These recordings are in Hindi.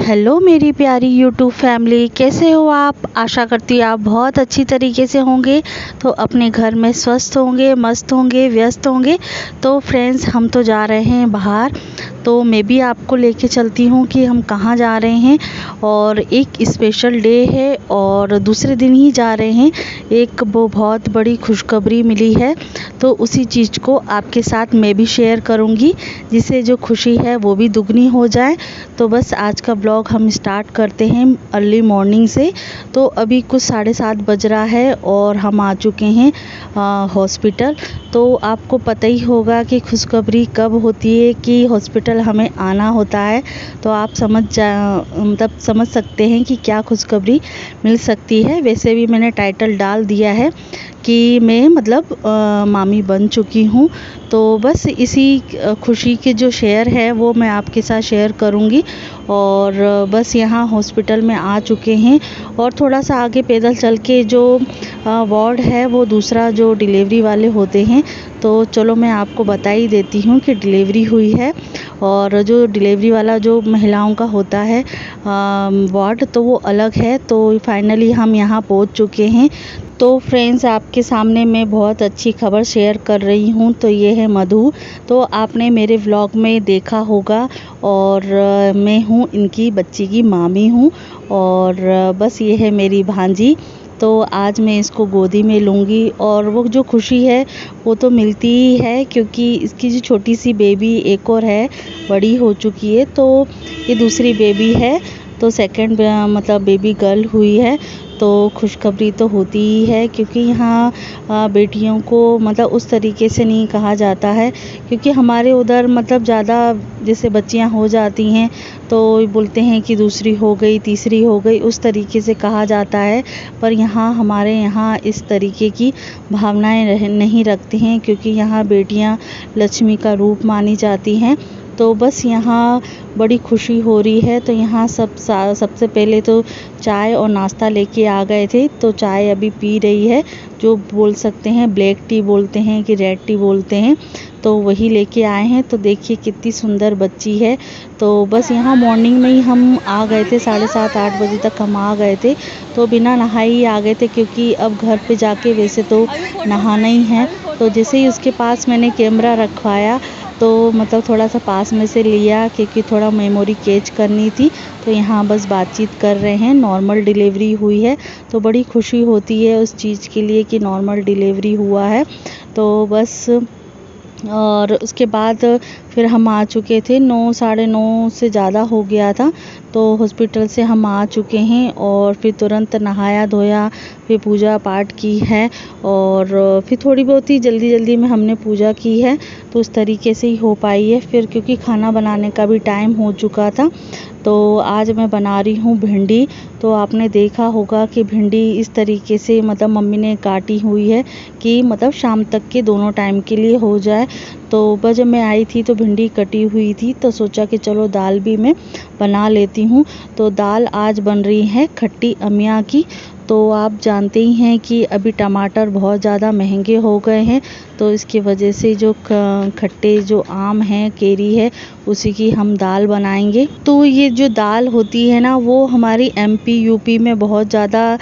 हेलो मेरी प्यारी यूट्यूब फैमिली, कैसे हो आप। आशा करती हूँ आप बहुत अच्छी तरीके से होंगे, तो अपने घर में स्वस्थ होंगे, मस्त होंगे, व्यस्त होंगे। तो फ्रेंड्स, हम तो जा रहे हैं बाहर, तो मैं भी आपको लेके चलती हूँ कि हम कहाँ जा रहे हैं। और एक स्पेशल डे है और दूसरे दिन ही जा रहे हैं। एक वो बहुत बड़ी खुशखबरी मिली है, तो उसी चीज़ को आपके साथ मैं भी शेयर करूँगी, जिससे जो खुशी है वो भी दुगनी हो जाए। तो बस आज का ब्लॉग हम स्टार्ट करते हैं अर्ली मॉर्निंग से। तो अभी कुछ 7:30 बज रहा है और हम आ चुके हैं हॉस्पिटल। तो आपको पता ही होगा कि खुशखबरी कब होती है, कि हॉस्पिटल हमें आना होता है। तो आप समझ सकते हैं कि क्या खुशखबरी मिल सकती है। वैसे भी मैंने टाइटल डाल दिया है कि मैं मामी बन चुकी हूँ। तो बस इसी खुशी के जो शेयर है वो मैं आपके साथ शेयर करूँगी। और बस यहाँ हॉस्पिटल में आ चुके हैं और थोड़ा सा आगे पैदल चल के जो वार्ड है वो दूसरा जो डिलीवरी वाले होते हैं, तो चलो मैं आपको बता ही देती हूँ कि डिलीवरी हुई है। और जो डिलीवरी वाला जो महिलाओं का होता है वार्ड, तो वो अलग है। तो फाइनली हम यहाँ पहुँच चुके हैं। तो फ्रेंड्स, आपके सामने मैं बहुत अच्छी खबर शेयर कर रही हूँ। तो ये है मधु। तो आपने मेरे व्लॉग में देखा होगा, और मैं हूँ इनकी बच्ची की मामी हूँ। और बस ये है मेरी भांजी। तो आज मैं इसको गोदी में लूँगी, और वो जो खुशी है वो तो मिलती ही है, क्योंकि इसकी जो छोटी सी बेबी एक और है, बड़ी हो चुकी है। तो ये दूसरी बेबी है, तो सेकंड बेबी गर्ल हुई है। तो खुशखबरी तो होती ही है, क्योंकि यहाँ बेटियों को उस तरीके से नहीं कहा जाता है, क्योंकि हमारे उधर ज़्यादा जैसे बच्चियाँ हो जाती हैं तो बोलते हैं कि दूसरी हो गई, तीसरी हो गई, उस तरीके से कहा जाता है। पर यहाँ हमारे यहाँ इस तरीके की भावनाएं नहीं रखते हैं, क्योंकि यहाँ बेटियाँ लक्ष्मी का रूप मानी जाती हैं। तो बस यहाँ बड़ी खुशी हो रही है। तो यहाँ सबसे पहले तो चाय और नाश्ता लेके आ गए थे। तो चाय अभी पी रही है, जो बोल सकते हैं ब्लैक टी बोलते हैं कि रेड टी बोलते हैं, तो वही लेके आए हैं। तो देखिए कितनी सुंदर बच्ची है। तो बस यहाँ मॉर्निंग में ही हम आ गए थे, 7:30-8 बजे तक हम आ गए थे। तो बिना नहाए ही आ गए थे, क्योंकि अब घर पे जाके वैसे तो नहाना ही है। तो जैसे ही उसके पास मैंने कैमरा रखवाया, तो थोड़ा सा पास में से लिया, क्योंकि थोड़ा मेमोरी कैच करनी थी। तो यहाँ बस बातचीत कर रहे हैं। नॉर्मल डिलीवरी हुई है, तो बड़ी खुशी होती है उस चीज़ के लिए कि नॉर्मल डिलीवरी हुआ है। तो बस, और उसके बाद फिर हम आ चुके थे, 9 साढ़े 9 से ज़्यादा हो गया था। तो हॉस्पिटल से हम आ चुके हैं और फिर तुरंत नहाया धोया, फिर पूजा पाठ की है। और फिर थोड़ी बहुत ही जल्दी में हमने पूजा की है, तो उस तरीके से ही हो पाई है। फिर क्योंकि खाना बनाने का भी टाइम हो चुका था, तो आज मैं बना रही हूँ भिंडी। तो आपने देखा होगा कि भिंडी इस तरीके से मम्मी ने काटी हुई है, कि शाम तक के दोनों टाइम के लिए हो जाए। तो बस जब मैं आई थी तो भिंडी कटी हुई थी, तो सोचा कि चलो दाल भी मैं बना लेती हूँ। तो दाल आज बन रही है खट्टी अमिया की। तो आप जानते ही हैं कि अभी टमाटर बहुत ज़्यादा महंगे हो गए हैं, तो इसकी वजह से जो खट्टे जो आम हैं, केरी है, उसी की हम दाल बनाएंगे। तो ये जो दाल होती है ना, वो हमारी एमपी यूपी में बहुत ज़्यादा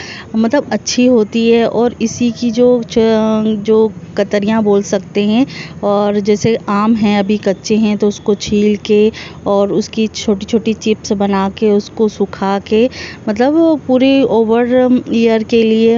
अच्छी होती है। और इसी की जो कतरियाँ बोल सकते हैं, और जैसे आम हैं अभी कच्चे हैं, तो उसको छील के और उसकी छोटी छोटी चिप्स बना के उसको सुखा के, पूरे ओवर ईयर के लिए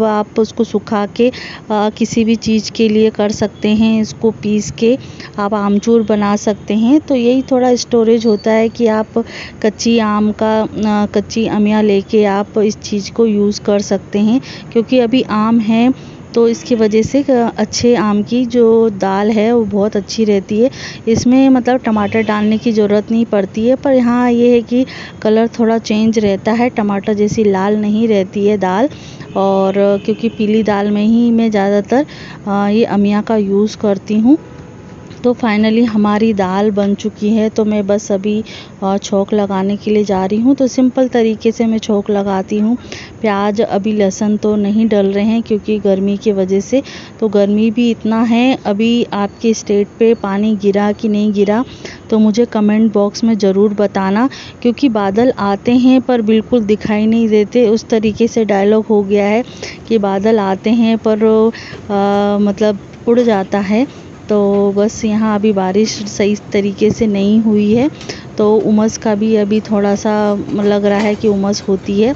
आप उसको सुखा के किसी भी चीज़ के लिए कर सकते हैं। इसको पीस के आप आमचूर बना सकते हैं। तो यही थोड़ा स्टोरेज होता है कि आप कच्ची अमिया लेके आप इस चीज़ को यूज़ कर सकते हैं, क्योंकि अभी आम है, तो इसकी वजह से अच्छे आम की जो दाल है वो बहुत अच्छी रहती है। इसमें टमाटर डालने की ज़रूरत नहीं पड़ती है, पर हाँ ये है कि कलर थोड़ा चेंज रहता है, टमाटर जैसी लाल नहीं रहती है दाल। और क्योंकि पीली दाल में ही मैं ज़्यादातर ये अमिया का यूज़ करती हूँ। तो फाइनली हमारी दाल बन चुकी है। तो मैं बस अभी छौंक लगाने के लिए जा रही हूँ। तो सिंपल तरीके से मैं छौंक लगाती हूँ। प्याज अभी लहसुन तो नहीं डल रहे हैं क्योंकि गर्मी की वजह से। तो गर्मी भी इतना है, अभी आपके स्टेट पे पानी गिरा कि नहीं गिरा तो मुझे कमेंट बॉक्स में ज़रूर बताना, क्योंकि बादल आते हैं पर बिल्कुल दिखाई नहीं देते। उस तरीके से डायलॉग हो गया है कि बादल आते हैं पर मतलब उड़ जाता है। तो बस यहाँ अभी बारिश सही तरीके से नहीं हुई है, तो उमस का भी अभी थोड़ा सा लग रहा है कि उमस होती है।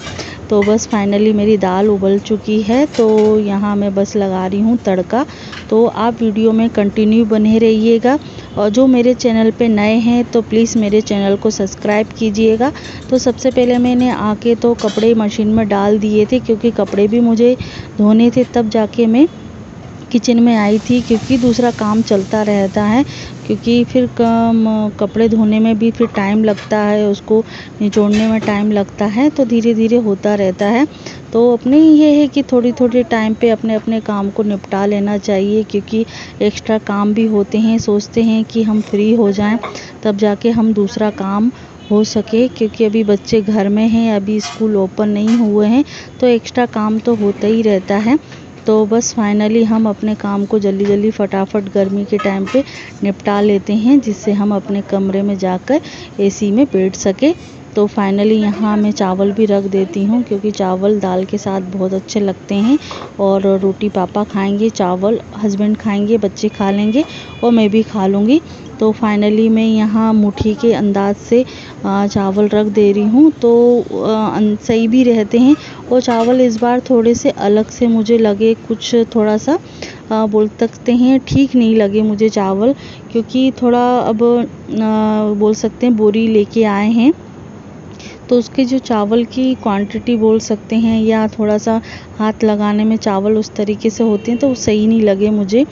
तो बस फाइनली मेरी दाल उबल चुकी है, तो यहाँ मैं बस लगा रही हूँ तड़का। तो आप वीडियो में कंटिन्यू बने रहिएगा, और जो मेरे चैनल पे नए हैं तो प्लीज़ मेरे चैनल को सब्सक्राइब कीजिएगा। तो सबसे पहले मैंने आके तो कपड़े मशीन में डाल दिए थे, क्योंकि कपड़े भी मुझे धोने थे, तब जाके मैं किचन में आई थी, क्योंकि दूसरा काम चलता रहता है। क्योंकि फिर कपड़े धोने में भी फिर टाइम लगता है, उसको निचोड़ने में टाइम लगता है, तो धीरे धीरे होता रहता है। तो अपने ये है कि थोड़ी थोड़ी टाइम पे अपने अपने काम को निपटा लेना चाहिए, क्योंकि एक्स्ट्रा काम भी होते हैं। सोचते हैं कि हम फ्री हो जाएं तब जाके हम दूसरा काम हो सके, क्योंकि अभी बच्चे घर में हैं, अभी स्कूल ओपन नहीं हुए हैं, तो एक्स्ट्रा काम तो होता ही रहता है। तो बस फाइनली हम अपने काम को जल्दी जल्दी फटाफट गर्मी के टाइम पे निपटा लेते हैं, जिससे हम अपने कमरे में जाकर एसी में बैठ सके। तो फाइनली यहाँ मैं चावल भी रख देती हूँ, क्योंकि चावल दाल के साथ बहुत अच्छे लगते हैं। और रोटी पापा खाएंगे, चावल हस्बैंड खाएंगे, बच्चे खा लेंगे और मैं भी खा लूँगी। तो फाइनली मैं यहाँ मुट्ठी के अंदाज से चावल रख दे रही हूँ, तो सही भी रहते हैं। और चावल इस बार थोड़े से अलग से मुझे लगे, कुछ थोड़ा सा बोल सकते हैं ठीक नहीं लगे मुझे चावल, क्योंकि थोड़ा अब बोल सकते हैं बोरी लेके आए हैं, तो उसके जो चावल की क्वांटिटी बोल सकते हैं, या थोड़ा सा हाथ लगाने में चावल उस तरीके से होते हैं, तो वो सही नहीं लगे मुझे।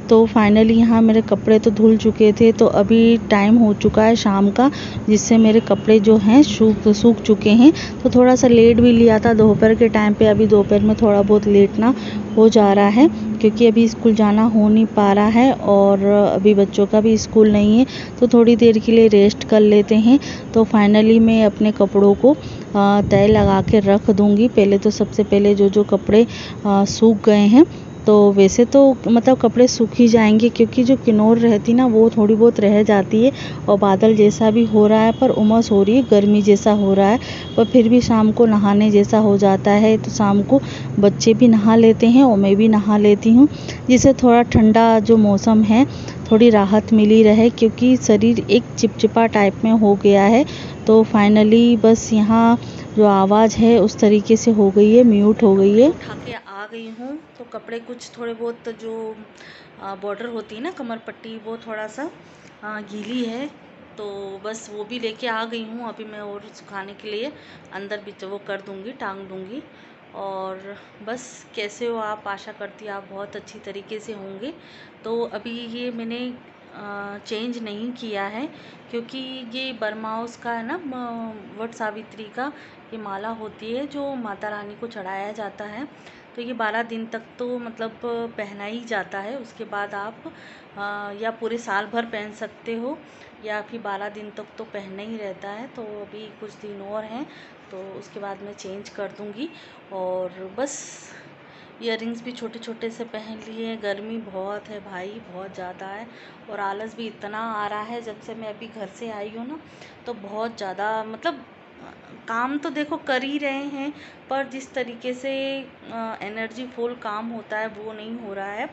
तो फाइनली यहाँ मेरे कपड़े तो धुल चुके थे, तो अभी टाइम हो चुका है शाम का, जिससे मेरे कपड़े जो हैं सूख चुके हैं। तो थोड़ा सा लेट भी लिया था दोपहर के टाइम पे, अभी दोपहर में थोड़ा बहुत लेटना हो जा रहा है, क्योंकि अभी स्कूल जाना हो नहीं पा रहा है, और अभी बच्चों का भी स्कूल नहीं है, तो थोड़ी देर के लिए रेस्ट कर लेते हैं। तो फाइनली मैं अपने कपड़ों को तय लगा के रख दूँगी। पहले तो सबसे पहले जो कपड़े सूख गए हैं, तो वैसे तो मतलब कपड़े सूख ही जाएंगे, क्योंकि जो किनोर रहती ना वो थोड़ी बहुत रह जाती है, और बादल जैसा भी हो रहा है पर उमस हो रही है, गर्मी जैसा हो रहा है, पर फिर भी शाम को नहाने जैसा हो जाता है। तो शाम को बच्चे भी नहा लेते हैं और मैं भी नहा लेती हूँ, जिससे थोड़ा ठंडा जो मौसम है थोड़ी राहत मिली रहे, क्योंकि शरीर एक चिपचिपा टाइप में हो गया है। तो फाइनली बस यहाँ जो आवाज़ है उस तरीके से हो गई है, म्यूट हो गई है। उठा के आ गई हूँ, तो कपड़े कुछ थोड़े बहुत जो बॉर्डर होती है ना कमर पट्टी, वो थोड़ा सा गीली है, तो बस वो भी लेके आ गई हूँ। अभी मैं और सुखाने के लिए अंदर भी वो कर दूँगी, टांग दूँगी। और बस कैसे हो आप, आशा करती आप बहुत अच्छी तरीके से होंगे। तो अभी ये मैंने चेंज नहीं किया है, क्योंकि ये बरमाउस का है ना, वट सावित्री का ये माला होती है जो माता रानी को चढ़ाया जाता है। तो ये 12 दिन तक तो मतलब पहना ही जाता है, उसके बाद आप या पूरे साल भर पहन सकते हो, या फिर 12 दिन तक तो पहनना ही रहता है। तो अभी कुछ दिन और हैं, तो उसके बाद मैं चेंज कर दूँगी। और बस इयररिंग्स भी छोटे छोटे से पहन लिए। गर्मी बहुत है भाई, बहुत ज़्यादा है, और आलस भी इतना आ रहा है। जब से मैं अभी घर से आई हूँ ना, तो बहुत ज़्यादा मतलब काम तो देखो कर ही रहे हैं, पर जिस तरीके से एनर्जी फुल काम होता है वो नहीं हो रहा है।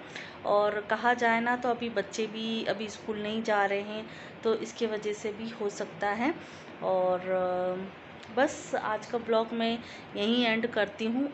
और कहा जाए ना, तो अभी बच्चे भी अभी स्कूल नहीं जा रहे हैं, तो इसके वजह से भी हो सकता है। और बस आज का ब्लॉग मैं यहीं एंड करती हूँ।